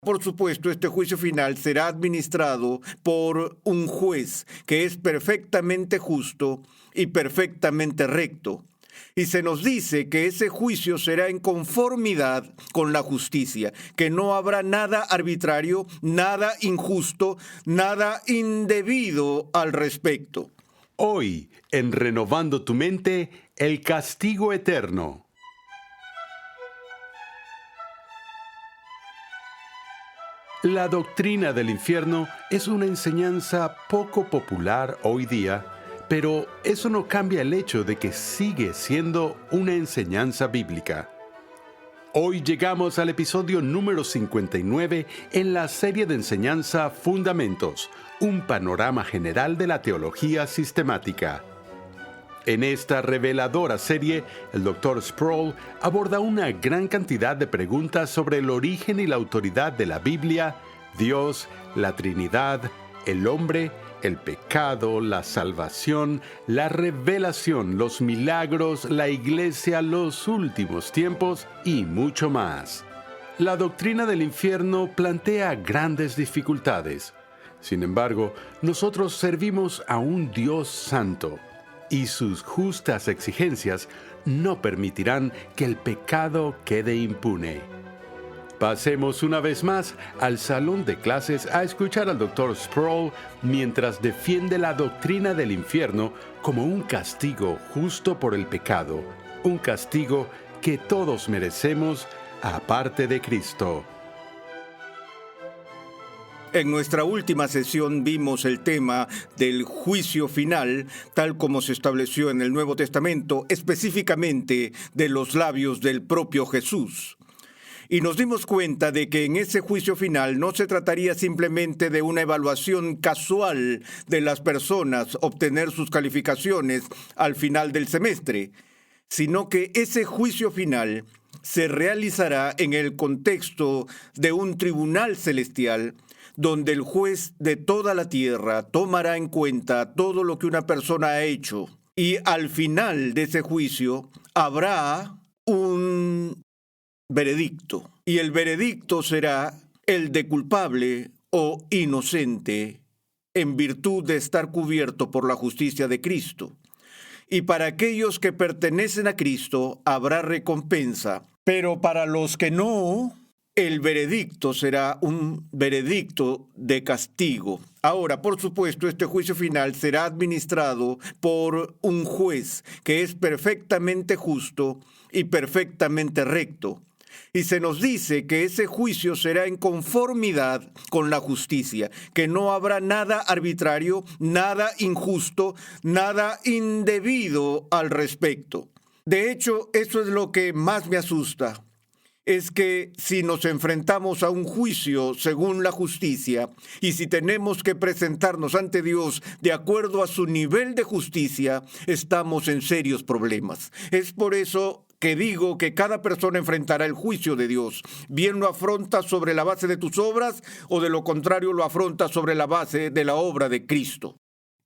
por supuesto, este juicio final será administrado por un juez que es perfectamente justo y perfectamente recto. Y se nos dice que ese juicio será en conformidad con la justicia, que no habrá nada arbitrario, nada injusto, nada indebido al respecto. Hoy, en Renovando tu Mente, el castigo eterno. La doctrina del infierno es una enseñanza poco popular hoy día, pero eso no cambia el hecho de que sigue siendo una enseñanza bíblica. Hoy llegamos al episodio número 59 en la serie de enseñanza Fundamentos, un panorama general de la teología sistemática. En esta reveladora serie, el Dr. Sproul aborda una gran cantidad de preguntas sobre el origen y la autoridad de la Biblia, Dios, la Trinidad, el hombre, el pecado, la salvación, la revelación, los milagros, la Iglesia, los últimos tiempos y mucho más. La doctrina del infierno plantea grandes dificultades. Sin embargo, nosotros servimos a un Dios santo, y sus justas exigencias no permitirán que el pecado quede impune. Pasemos una vez más al salón de clases a escuchar al Dr. Sproul mientras defiende la doctrina del infierno como un castigo justo por el pecado, un castigo que todos merecemos aparte de Cristo. En nuestra última sesión vimos el tema del juicio final, tal como se estableció en el Nuevo Testamento, específicamente de los labios del propio Jesús. Y nos dimos cuenta de que en ese juicio final no se trataría simplemente de una evaluación casual de las personas, obtener sus calificaciones al final del semestre, sino que ese juicio final se realizará en el contexto de un tribunal celestial, donde el juez de toda la tierra tomará en cuenta todo lo que una persona ha hecho. Y al final de ese juicio habrá un veredicto. Y el veredicto será el de culpable o inocente, en virtud de estar cubierto por la justicia de Cristo. Y para aquellos que pertenecen a Cristo habrá recompensa, pero para los que no, el veredicto será un veredicto de castigo. Ahora, por supuesto, este juicio final será administrado por un juez que es perfectamente justo y perfectamente recto. Y se nos dice que ese juicio será en conformidad con la justicia, que no habrá nada arbitrario, nada injusto, nada indebido al respecto. De hecho, eso es lo que más me asusta. Es que si nos enfrentamos a un juicio según la justicia y si tenemos que presentarnos ante Dios de acuerdo a su nivel de justicia, estamos en serios problemas. Es por eso que digo que cada persona enfrentará el juicio de Dios. Bien lo afronta sobre la base de tus obras o de lo contrario lo afronta sobre la base de la obra de Cristo.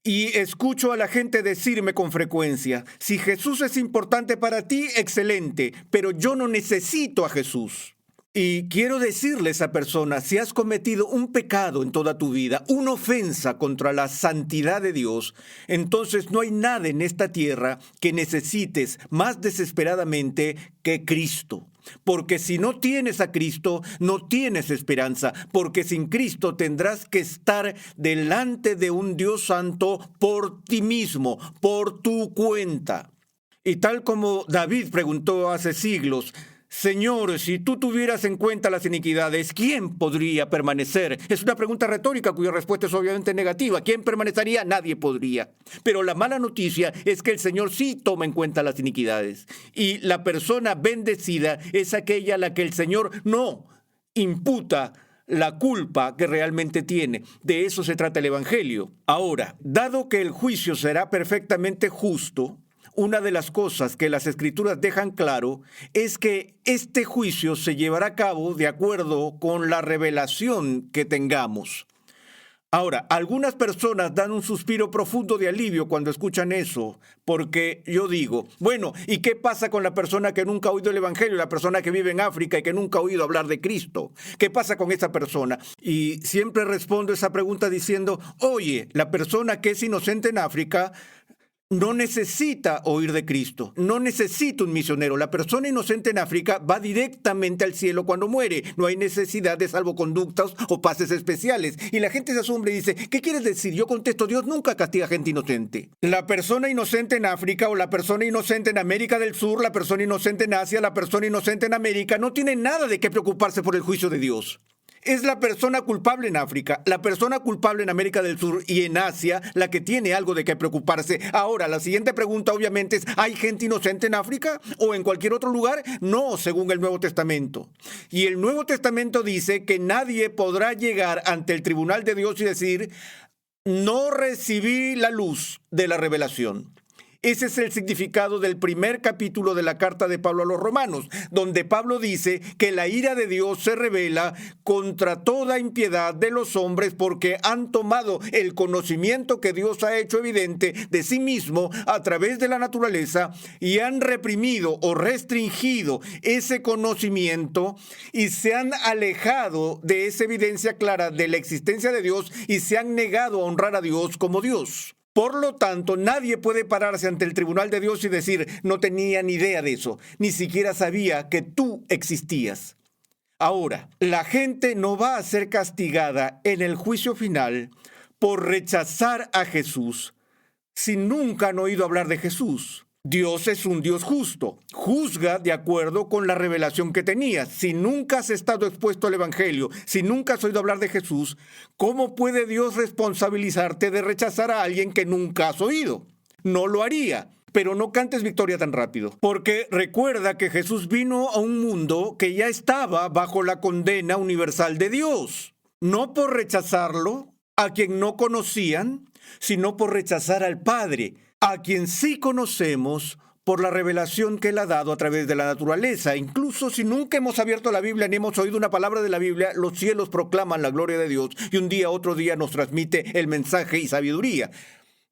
Y escucho a la gente decirme con frecuencia, si Jesús es importante para ti, excelente, pero yo no necesito a Jesús. Y quiero decirle a esa persona, si has cometido un pecado en toda tu vida, una ofensa contra la santidad de Dios, entonces no hay nada en esta tierra que necesites más desesperadamente que Cristo. Porque si no tienes a Cristo, no tienes esperanza, porque sin Cristo tendrás que estar delante de un Dios santo por ti mismo, por tu cuenta. Y tal como David preguntó hace siglos, Señor, si tú tuvieras en cuenta las iniquidades, ¿quién podría permanecer? Es una pregunta retórica cuya respuesta es obviamente negativa. ¿Quién permanecería? Nadie podría. Pero la mala noticia es que el Señor sí toma en cuenta las iniquidades. Y la persona bendecida es aquella a la que el Señor no imputa la culpa que realmente tiene. De eso se trata el Evangelio. Ahora, dado que el juicio será perfectamente justo, una de las cosas que las Escrituras dejan claro es que este juicio se llevará a cabo de acuerdo con la revelación que tengamos. Ahora, algunas personas dan un suspiro profundo de alivio cuando escuchan eso, porque yo digo, bueno, ¿y qué pasa con la persona que nunca ha oído el Evangelio, la persona que vive en África y que nunca ha oído hablar de Cristo? ¿Qué pasa con esa persona? Y siempre respondo esa pregunta diciendo, oye, la persona que es inocente en África no necesita oír de Cristo, no necesita un misionero. La persona inocente en África va directamente al cielo cuando muere. No hay necesidad de salvoconductos o pases especiales. Y la gente se asombra y dice, ¿qué quieres decir? Yo contesto, Dios nunca castiga a gente inocente. La persona inocente en África o la persona inocente en América del Sur, la persona inocente en Asia, la persona inocente en América, no tiene nada de qué preocuparse por el juicio de Dios. Es la persona culpable en África, la persona culpable en América del Sur y en Asia la que tiene algo de qué preocuparse. Ahora, la siguiente pregunta obviamente es, ¿hay gente inocente en África o en cualquier otro lugar? No, según el Nuevo Testamento. Y el Nuevo Testamento dice que nadie podrá llegar ante el tribunal de Dios y decir, no recibí la luz de la revelación. Ese es el significado del primer capítulo de la carta de Pablo a los Romanos, donde Pablo dice que la ira de Dios se revela contra toda impiedad de los hombres porque han tomado el conocimiento que Dios ha hecho evidente de sí mismo a través de la naturaleza y han reprimido o restringido ese conocimiento y se han alejado de esa evidencia clara de la existencia de Dios y se han negado a honrar a Dios como Dios. Por lo tanto, nadie puede pararse ante el tribunal de Dios y decir, no tenía ni idea de eso, ni siquiera sabía que tú existías. Ahora, la gente no va a ser castigada en el juicio final por rechazar a Jesús si nunca han oído hablar de Jesús. Dios es un Dios justo, juzga de acuerdo con la revelación que tenías. Si nunca has estado expuesto al Evangelio, si nunca has oído hablar de Jesús, ¿cómo puede Dios responsabilizarte de rechazar a alguien que nunca has oído? No lo haría. Pero no cantes victoria tan rápido, porque recuerda que Jesús vino a un mundo que ya estaba bajo la condena universal de Dios. No por rechazarlo, a quien no conocían, sino por rechazar al Padre, a quien sí conocemos por la revelación que Él ha dado a través de la naturaleza. Incluso si nunca hemos abierto la Biblia ni hemos oído una palabra de la Biblia, los cielos proclaman la gloria de Dios y un día, otro día nos transmite el mensaje y sabiduría.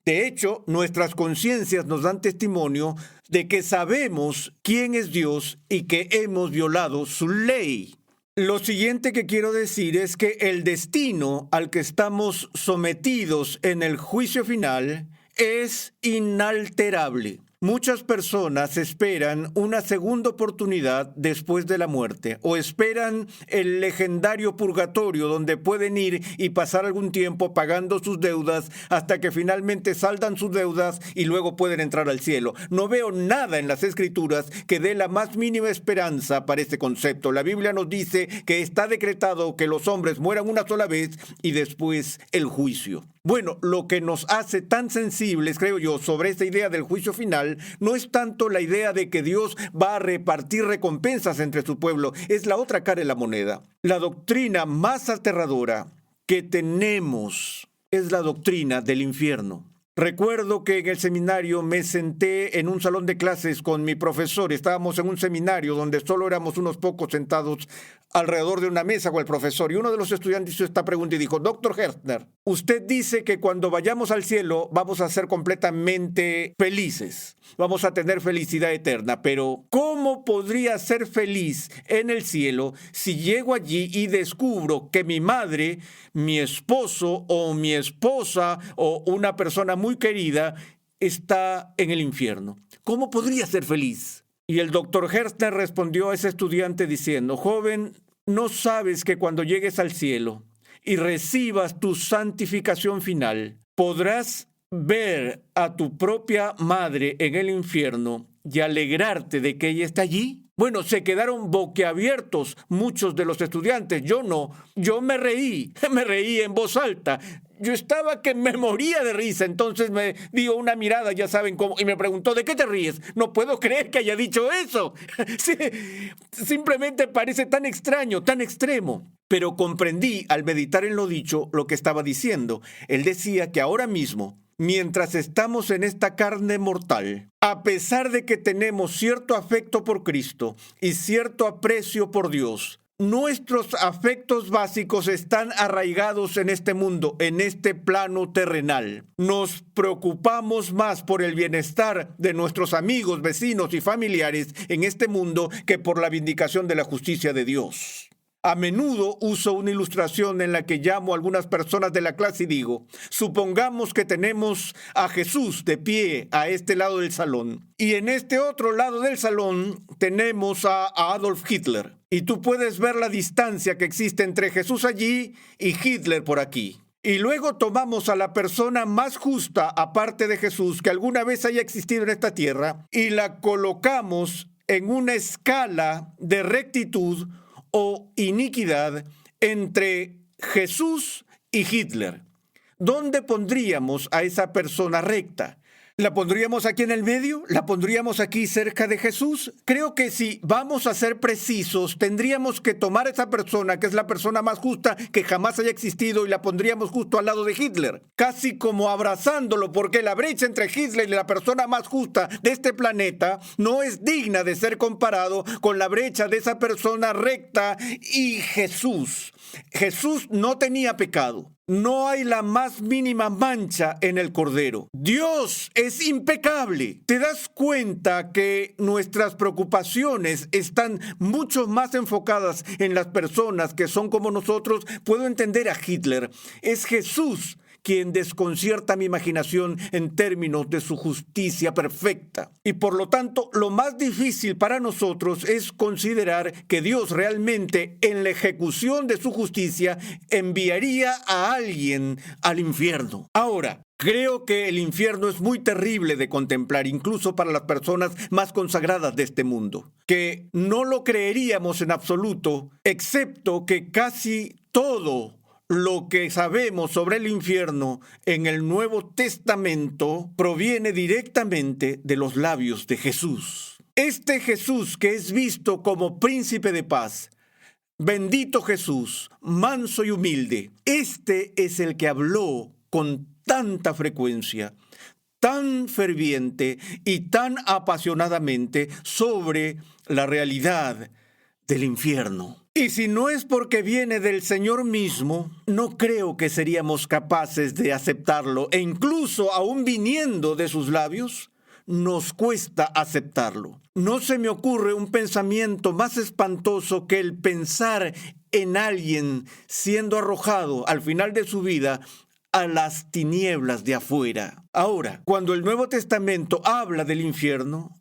De hecho, nuestras conciencias nos dan testimonio de que sabemos quién es Dios y que hemos violado su ley. Lo siguiente que quiero decir es que el destino al que estamos sometidos en el juicio final es inalterable. Muchas personas esperan una segunda oportunidad después de la muerte o esperan el legendario purgatorio donde pueden ir y pasar algún tiempo pagando sus deudas hasta que finalmente saldan sus deudas y luego pueden entrar al cielo. No veo nada en las Escrituras que dé la más mínima esperanza para este concepto. La Biblia nos dice que está decretado que los hombres mueran una sola vez y después el juicio. Bueno, lo que nos hace tan sensibles, creo yo, sobre esta idea del juicio final, no es tanto la idea de que Dios va a repartir recompensas entre su pueblo, es la otra cara de la moneda. La doctrina más aterradora que tenemos es la doctrina del infierno. Recuerdo que en el seminario me senté en un salón de clases con mi profesor. Estábamos en un seminario donde solo éramos unos pocos sentados alrededor de una mesa con el profesor. Y uno de los estudiantes hizo esta pregunta y dijo, Dr. Hertzner, usted dice que cuando vayamos al cielo vamos a ser completamente felices. Vamos a tener felicidad eterna. Pero ¿cómo podría ser feliz en el cielo si llego allí y descubro que mi madre, mi esposo o mi esposa o una persona muy querida está en el infierno? ¿Cómo podría ser feliz? Y el doctor Hertzner respondió a ese estudiante diciendo, joven, ¿no sabes que cuando llegues al cielo y recibas tu santificación final, podrás ver a tu propia madre en el infierno y alegrarte de que ella está allí? Bueno, se quedaron boquiabiertos muchos de los estudiantes. Yo no. Yo me reí en voz alta. Yo estaba que me moría de risa. Entonces me dio una mirada, ya saben cómo, y me preguntó, ¿de qué te ríes? No puedo creer que haya dicho eso. Sí, simplemente parece tan extraño, tan extremo. Pero comprendí al meditar en lo dicho lo que estaba diciendo. Él decía que ahora mismo, mientras estamos en esta carne mortal, a pesar de que tenemos cierto afecto por Cristo y cierto aprecio por Dios, nuestros afectos básicos están arraigados en este mundo, en este plano terrenal. Nos preocupamos más por el bienestar de nuestros amigos, vecinos y familiares en este mundo que por la vindicación de la justicia de Dios. A menudo uso una ilustración en la que llamo a algunas personas de la clase y digo, supongamos que tenemos a Jesús de pie a este lado del salón y en este otro lado del salón tenemos a Adolf Hitler. Y tú puedes ver la distancia que existe entre Jesús allí y Hitler por aquí. Y luego tomamos a la persona más justa aparte de Jesús que alguna vez haya existido en esta tierra y la colocamos en una escala de rectitud o iniquidad entre Jesús y Hitler. ¿Dónde pondríamos a esa persona recta? ¿La pondríamos aquí en el medio? ¿La pondríamos aquí cerca de Jesús? Creo que si vamos a ser precisos, tendríamos que tomar a esa persona, que es la persona más justa que jamás haya existido, y la pondríamos justo al lado de Hitler, casi como abrazándolo, porque la brecha entre Hitler y la persona más justa de este planeta no es digna de ser comparado con la brecha de esa persona recta y Jesús. Jesús no tenía pecado. No hay la más mínima mancha en el Cordero. Dios es impecable. ¿Te das cuenta que nuestras preocupaciones están mucho más enfocadas en las personas que son como nosotros? Puedo entender a Hitler. Es Jesús quien desconcierta mi imaginación en términos de su justicia perfecta. Y por lo tanto, lo más difícil para nosotros es considerar que Dios realmente, en la ejecución de su justicia, enviaría a alguien al infierno. Ahora, creo que el infierno es muy terrible de contemplar, incluso para las personas más consagradas de este mundo, que no lo creeríamos en absoluto, excepto que casi todo lo que sabemos sobre el infierno en el Nuevo Testamento proviene directamente de los labios de Jesús. Este Jesús que es visto como príncipe de paz, bendito Jesús, manso y humilde, este es el que habló con tanta frecuencia, tan ferviente y tan apasionadamente sobre la realidad del infierno. Y si no es porque viene del Señor mismo, no creo que seríamos capaces de aceptarlo. E incluso aún viniendo de sus labios, nos cuesta aceptarlo. No se me ocurre un pensamiento más espantoso que el pensar en alguien siendo arrojado al final de su vida a las tinieblas de afuera. Ahora, cuando el Nuevo Testamento habla del infierno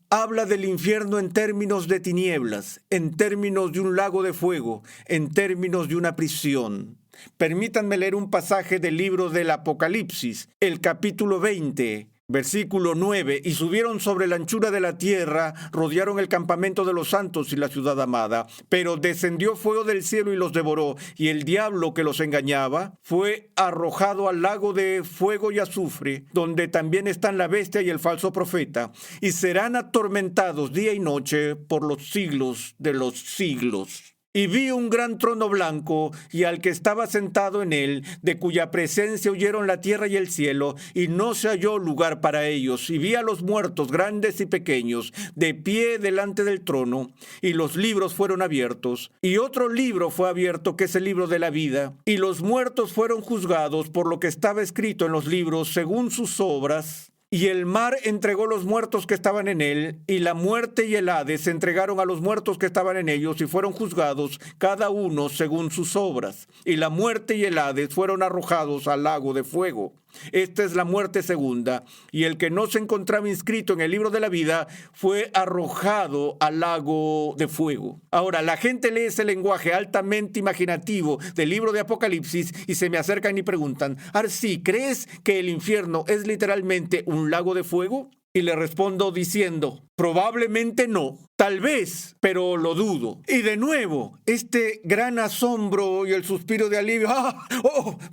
en términos de tinieblas, en términos de un lago de fuego, en términos de una prisión. Permítanme leer un pasaje del libro del Apocalipsis, el capítulo 20, versículo 9, y subieron sobre la anchura de la tierra, rodearon el campamento de los santos y la ciudad amada, pero descendió fuego del cielo y los devoró, y el diablo que los engañaba fue arrojado al lago de fuego y azufre, donde también están la bestia y el falso profeta, y serán atormentados día y noche por los siglos de los siglos. Y vi un gran trono blanco y al que estaba sentado en él, de cuya presencia huyeron la tierra y el cielo, y no se halló lugar para ellos. Y vi a los muertos, grandes y pequeños, de pie delante del trono, y los libros fueron abiertos. Y otro libro fue abierto, que es el libro de la vida. Y los muertos fueron juzgados por lo que estaba escrito en los libros, según sus obras. Y el mar entregó los muertos que estaban en él, y la muerte y el Hades entregaron a los muertos que estaban en ellos, y fueron juzgados cada uno según sus obras. Y la muerte y el Hades fueron arrojados al lago de fuego. Esta es la muerte segunda, y el que no se encontraba inscrito en el libro de la vida fue arrojado al lago de fuego. Ahora, la gente lee ese lenguaje altamente imaginativo del libro de Apocalipsis y se me acercan y preguntan: Arsi, ¿crees que el infierno es literalmente un lago de fuego? Y le respondo diciendo: probablemente no, tal vez, pero lo dudo. Y de nuevo, este gran asombro y el suspiro de alivio,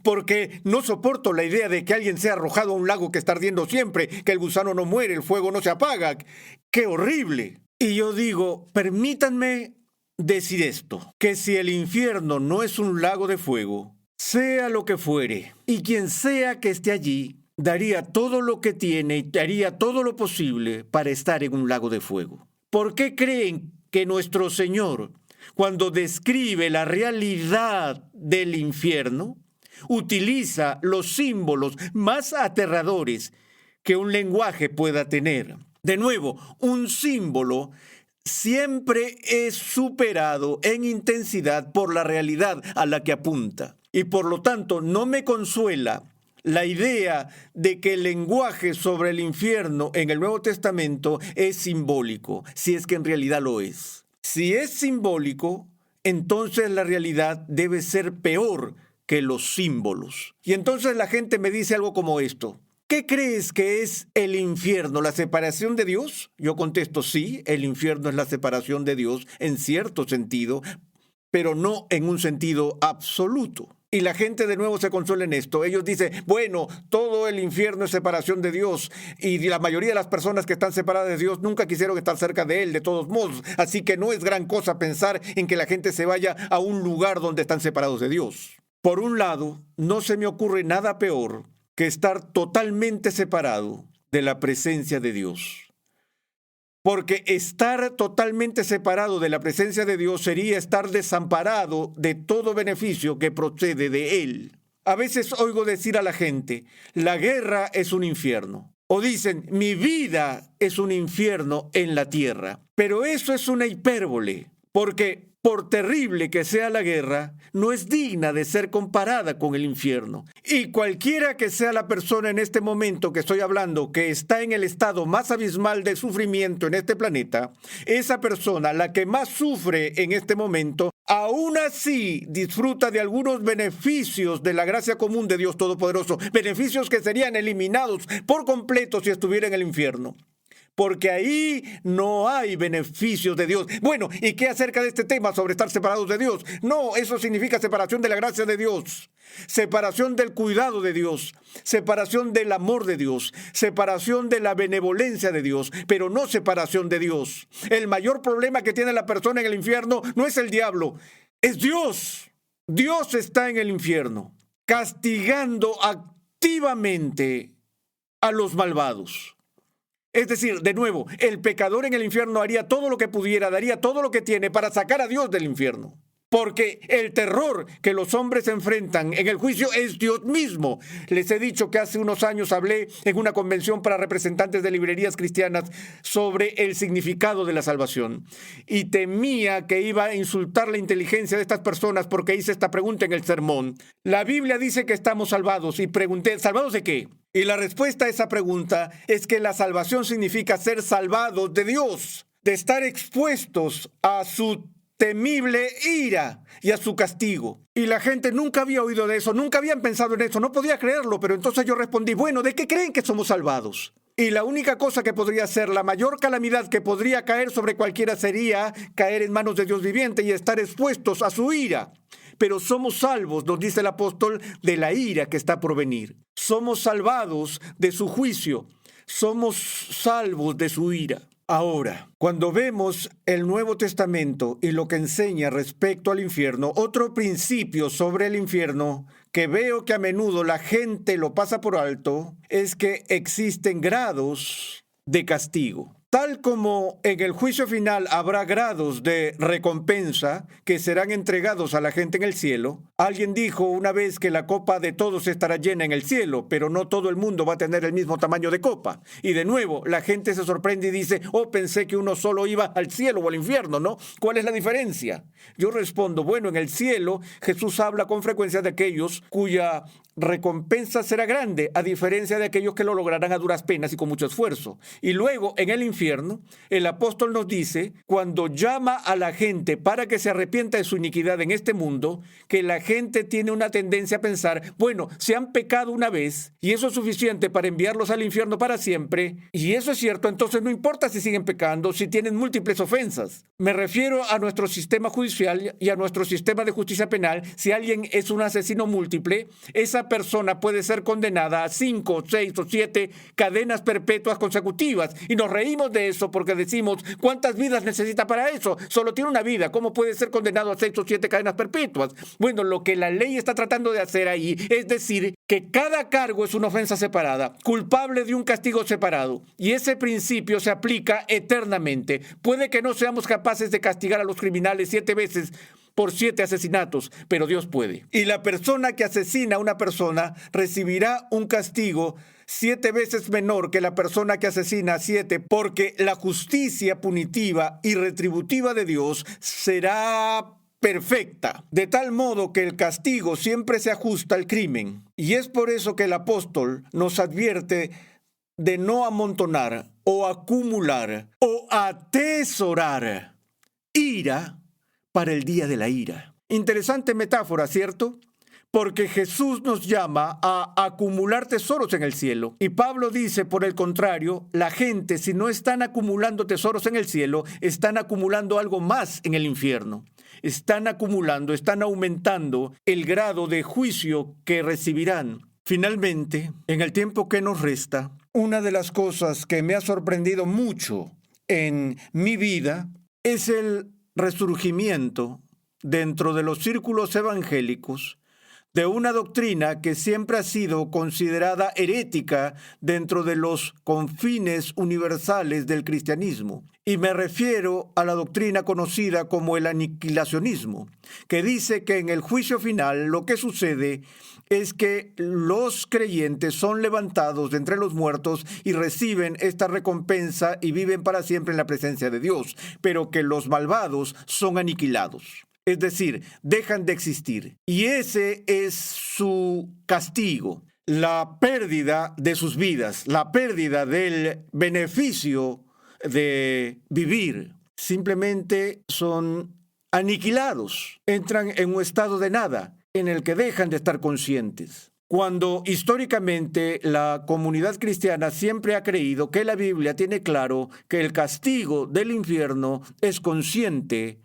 porque no soporto la idea de que alguien sea arrojado a un lago que está ardiendo siempre, que el gusano no muere, el fuego no se apaga. ¡Qué horrible! Y yo digo, permítanme decir esto, que si el infierno no es un lago de fuego, sea lo que fuere, y quien sea que esté allí, daría todo lo que tiene y haría todo lo posible para estar en un lago de fuego. ¿Por qué creen que nuestro Señor, cuando describe la realidad del infierno, utiliza los símbolos más aterradores que un lenguaje pueda tener. De nuevo, un símbolo siempre es superado en intensidad por la realidad a la que apunta. Y por lo tanto, no me consuela la idea de que el lenguaje sobre el infierno en el Nuevo Testamento es simbólico, si es que en realidad lo es. Si es simbólico, entonces la realidad debe ser peor que los símbolos. Y entonces la gente me dice algo como esto: ¿qué crees que es el infierno? ¿La separación de Dios? Yo contesto, sí, el infierno es la separación de Dios en cierto sentido, pero no en un sentido absoluto. Y la gente de nuevo se consuela en esto. Ellos dicen, bueno, todo el infierno es separación de Dios, y la mayoría de las personas que están separadas de Dios nunca quisieron estar cerca de Él de todos modos, así que no es gran cosa pensar en que la gente se vaya a un lugar donde están separados de Dios. Por un lado, no se me ocurre nada peor que estar totalmente separado de la presencia de Dios. Porque estar totalmente separado de la presencia de Dios sería estar desamparado de todo beneficio que procede de Él. A veces oigo decir a la gente, la guerra es un infierno. O dicen, mi vida es un infierno en la tierra. Pero eso es una hipérbole, porque por terrible que sea la guerra, no es digna de ser comparada con el infierno. Y cualquiera que sea la persona en este momento que estoy hablando, que está en el estado más abismal de sufrimiento en este planeta, esa persona, la que más sufre en este momento, aún así disfruta de algunos beneficios de la gracia común de Dios Todopoderoso, beneficios que serían eliminados por completo si estuviera en el infierno. Porque ahí no hay beneficios de Dios. Bueno, ¿y qué acerca de este tema sobre estar separados de Dios? No, eso significa separación de la gracia de Dios, separación del cuidado de Dios, separación del amor de Dios, separación de la benevolencia de Dios, pero no separación de Dios. El mayor problema que tiene la persona en el infierno no es el diablo, es Dios. Dios está en el infierno, castigando activamente a los malvados. Es decir, de nuevo, el pecador en el infierno haría todo lo que pudiera, daría todo lo que tiene para sacar a Dios del infierno. Porque el terror que los hombres enfrentan en el juicio es Dios mismo. Les he dicho que hace unos años hablé en una convención para representantes de librerías cristianas sobre el significado de la salvación. Y temía que iba a insultar la inteligencia de estas personas porque hice esta pregunta en el sermón. La Biblia dice que estamos salvados y pregunté, ¿salvados de qué? Y la respuesta a esa pregunta es que la salvación significa ser salvados de Dios, de estar expuestos a su temible ira y a su castigo. Y la gente nunca había oído de eso, nunca habían pensado en eso, no podía creerlo, pero entonces yo respondí, bueno, ¿de qué creen que somos salvados? Y la única cosa que podría ser, la mayor calamidad que podría caer sobre cualquiera sería caer en manos de Dios viviente y estar expuestos a su ira. Pero somos salvos, nos dice el apóstol, de la ira que está por venir. Somos salvados de su juicio, somos salvos de su ira. Ahora, cuando vemos el Nuevo Testamento y lo que enseña respecto al infierno, otro principio sobre el infierno que veo que a menudo la gente lo pasa por alto es que existen grados de castigo. Tal como en el juicio final habrá grados de recompensa que serán entregados a la gente en el cielo. Alguien dijo una vez que la copa de todos estará llena en el cielo, pero no todo el mundo va a tener el mismo tamaño de copa. Y de nuevo, la gente se sorprende y dice, oh, pensé que uno solo iba al cielo o al infierno, ¿no? ¿Cuál es la diferencia? Yo respondo, bueno, en el cielo Jesús habla con frecuencia de aquellos cuya recompensa será grande, a diferencia de aquellos que lo lograrán a duras penas y con mucho esfuerzo. Y luego, en el infierno, el apóstol nos dice, cuando llama a la gente para que se arrepienta de su iniquidad en este mundo, que la gente tiene una tendencia a pensar, bueno, se han pecado una vez y eso es suficiente para enviarlos al infierno para siempre, y eso es cierto, entonces no importa si siguen pecando, si tienen múltiples ofensas. Me refiero a nuestro sistema judicial y a nuestro sistema de justicia penal. Si alguien es un asesino múltiple, esa persona puede ser condenada a 5, 6 o 7 cadenas perpetuas consecutivas. Y nos reímos reímos de eso porque decimos, ¿cuántas vidas necesita para eso? Solo tiene una vida, ¿cómo puede ser condenado a 6 o 7 cadenas perpetuas? Bueno, lo que la ley está tratando de hacer ahí es decir que cada cargo es una ofensa separada, culpable de un castigo separado, y ese principio se aplica eternamente. Puede que no seamos capaces de castigar a los criminales 7 veces por 7 asesinatos, pero Dios puede. Y la persona que asesina a una persona recibirá un castigo 7 veces menor que la persona que asesina a 7, porque la justicia punitiva y retributiva de Dios será perfecta, de tal modo que el castigo siempre se ajusta al crimen. Y es por eso que el apóstol nos advierte de no amontonar o acumular o atesorar ira para el día de la ira. Interesante metáfora, ¿cierto? Porque Jesús nos llama a acumular tesoros en el cielo. Y Pablo dice, por el contrario, la gente, si no están acumulando tesoros en el cielo, están acumulando algo más en el infierno. Están acumulando, están aumentando el grado de juicio que recibirán. Finalmente, en el tiempo que nos resta, una de las cosas que me ha sorprendido mucho en mi vida es el resurgimiento dentro de los círculos evangélicos de una doctrina que siempre ha sido considerada herética dentro de los confines universales del cristianismo. Y me refiero a la doctrina conocida como el aniquilacionismo, que dice que en el juicio final lo que sucede es que los creyentes son levantados de entre los muertos y reciben esta recompensa y viven para siempre en la presencia de Dios, pero que los malvados son aniquilados. Es decir, dejan de existir. Y ese es su castigo, la pérdida de sus vidas, la pérdida del beneficio de vivir. Simplemente son aniquilados, entran en un estado de nada, en el que dejan de estar conscientes. Cuando históricamente la comunidad cristiana siempre ha creído que la Biblia tiene claro que el castigo del infierno es consciente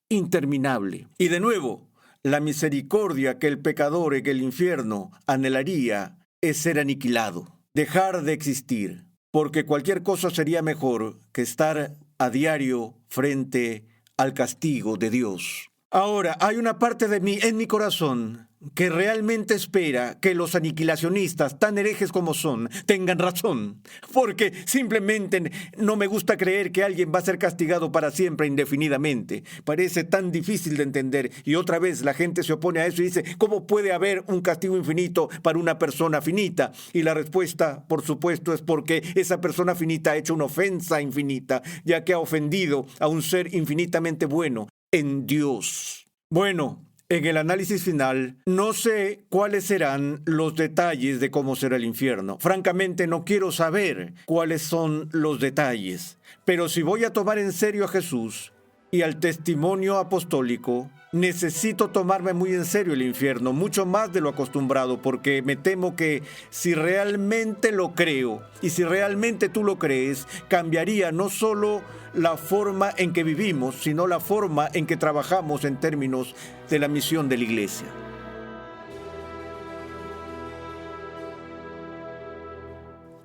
interminable. Y de nuevo, la misericordia que el pecador en el infierno anhelaría es ser aniquilado, dejar de existir, porque cualquier cosa sería mejor que estar a diario frente al castigo de Dios. Ahora, hay una parte de mí, en mi corazón, que realmente espera que los aniquilacionistas, tan herejes como son, tengan razón, porque simplemente no me gusta creer que alguien va a ser castigado para siempre, indefinidamente. Parece tan difícil de entender, y otra vez la gente se opone a eso y dice, ¿cómo puede haber un castigo infinito para una persona finita? Y la respuesta, por supuesto, es porque esa persona finita ha hecho una ofensa infinita, ya que ha ofendido a un ser infinitamente bueno en Dios. Bueno, en el análisis final, no sé cuáles serán los detalles de cómo será el infierno. Francamente, no quiero saber cuáles son los detalles. Pero si voy a tomar en serio a Jesús y al testimonio apostólico, necesito tomarme muy en serio el infierno, mucho más de lo acostumbrado, porque me temo que si realmente lo creo y si realmente tú lo crees, cambiaría no solo la forma en que vivimos, sino la forma en que trabajamos en términos de la misión de la iglesia.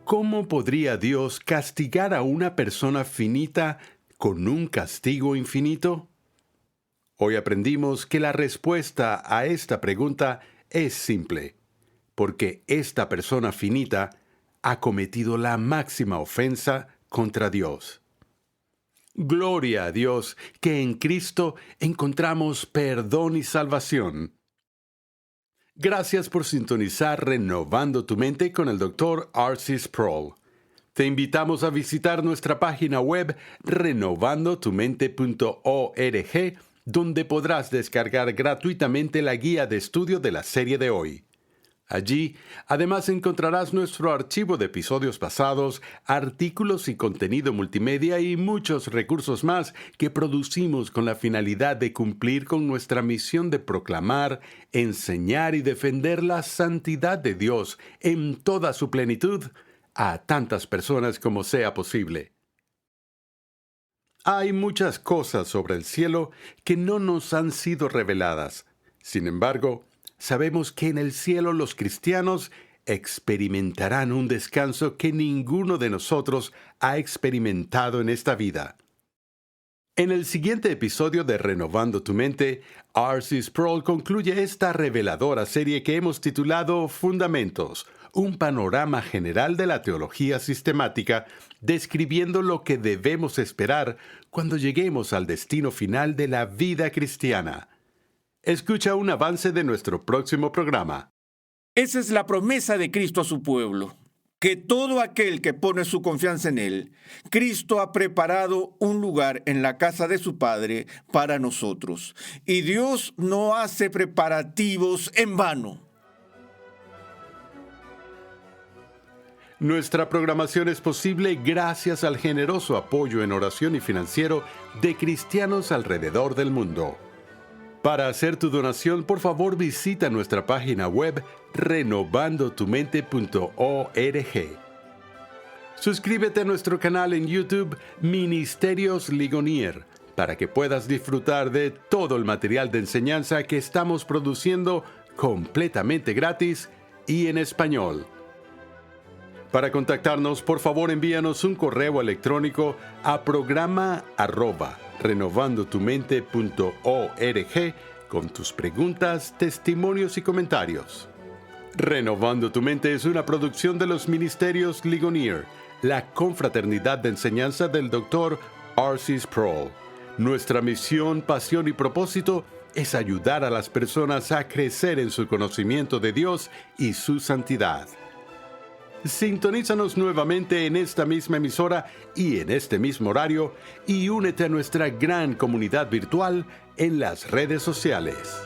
¿Cómo podría Dios castigar a una persona finita con un castigo infinito? Hoy aprendimos que la respuesta a esta pregunta es simple, porque esta persona finita ha cometido la máxima ofensa contra Dios. Gloria a Dios que en Cristo encontramos perdón y salvación. Gracias por sintonizar Renovando tu Mente con el Dr. R.C. Sproul. Te invitamos a visitar nuestra página web renovandotumente.org, donde podrás descargar gratuitamente la guía de estudio de la serie de hoy. Allí, además, encontrarás nuestro archivo de episodios pasados, artículos y contenido multimedia y muchos recursos más que producimos con la finalidad de cumplir con nuestra misión de proclamar, enseñar y defender la santidad de Dios en toda su plenitud a tantas personas como sea posible. Hay muchas cosas sobre el cielo que no nos han sido reveladas. Sin embargo, sabemos que en el cielo los cristianos experimentarán un descanso que ninguno de nosotros ha experimentado en esta vida. En el siguiente episodio de Renovando tu Mente, R.C. Sproul concluye esta reveladora serie que hemos titulado Fundamentos, un panorama general de la teología sistemática, describiendo lo que debemos esperar cuando lleguemos al destino final de la vida cristiana. Escucha un avance de nuestro próximo programa. Esa es la promesa de Cristo a su pueblo, que todo aquel que pone su confianza en Él, Cristo ha preparado un lugar en la casa de su Padre para nosotros. Y Dios no hace preparativos en vano. Nuestra programación es posible gracias al generoso apoyo en oración y financiero de cristianos alrededor del mundo. Para hacer tu donación, por favor visita nuestra página web renovandotumente.org. Suscríbete a nuestro canal en YouTube Ministerios Ligonier para que puedas disfrutar de todo el material de enseñanza que estamos produciendo completamente gratis y en español. Para contactarnos, por favor envíanos un correo electrónico a programa@renovandotumente.org con tus preguntas, testimonios y comentarios. Renovando tu Mente es una producción de los Ministerios Ligonier, la confraternidad de enseñanza del Dr. R.C. Sproul. Nuestra misión, pasión y propósito es ayudar a las personas a crecer en su conocimiento de Dios y su santidad. Sintonízanos nuevamente en esta misma emisora y en este mismo horario y únete a nuestra gran comunidad virtual en las redes sociales.